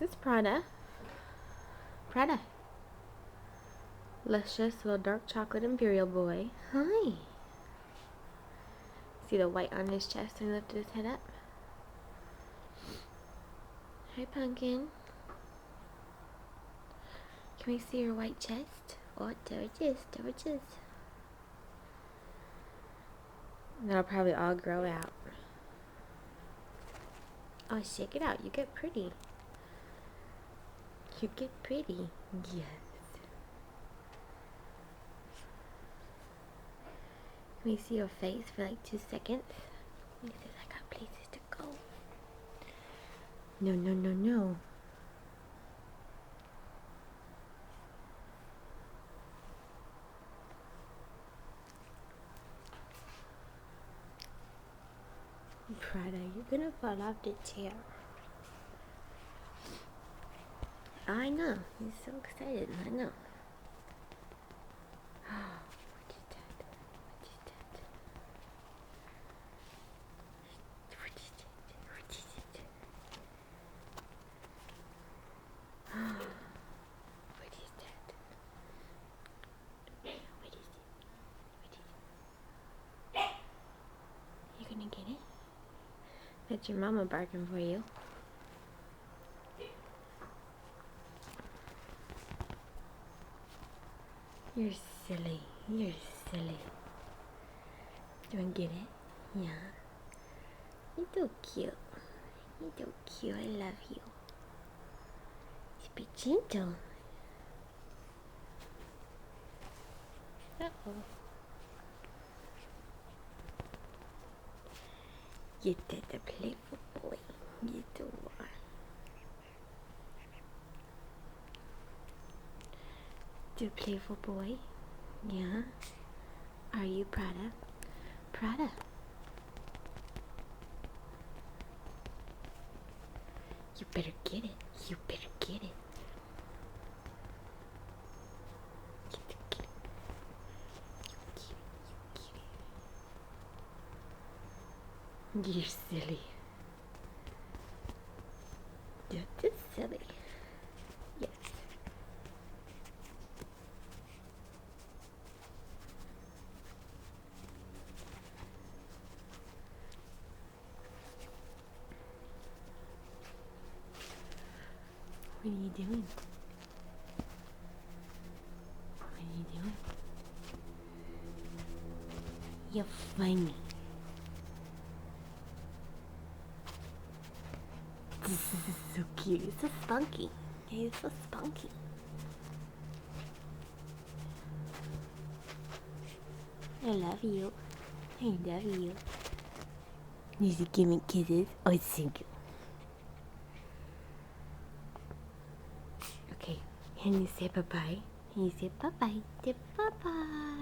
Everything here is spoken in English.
This is Prada. Prada. Luscious little dark chocolate Imperial boy. Hi. See the white on his chest when he lifted his head up? Hi, Pumpkin. Can we see your white chest? Oh, there it is. There it is. That'll probably all grow out. Oh, shake it out. You get pretty. You get pretty. Yes. Can we see your face for like 2 seconds? He says, I got places to go. No, no, no, no. Prada, you're gonna fall off the chair. I know. He's so excited. I know. What is that? What is that? What is it? What is it? What is that? What is it? What is it? You gonna get it? That's your mama barking for you. You're silly. You're silly. You wanna get it? Yeah. You're so cute. You're so cute. I love you. Just be gentle. Uh-oh. You're the playful boy. You do are. The playful boy? Yeah. Are you Prada? Prada. You better get it. You better get it. Get it, get it. You get it. You're silly. You're just silly. Yes. What are you doing? What are you doing? You're funny. This is so cute. You're so spunky. You're so spunky. I love you. I love you. You should give me kisses. Oh, thank you. Okay, can you say bye-bye? Can you say bye-bye? Say bye-bye.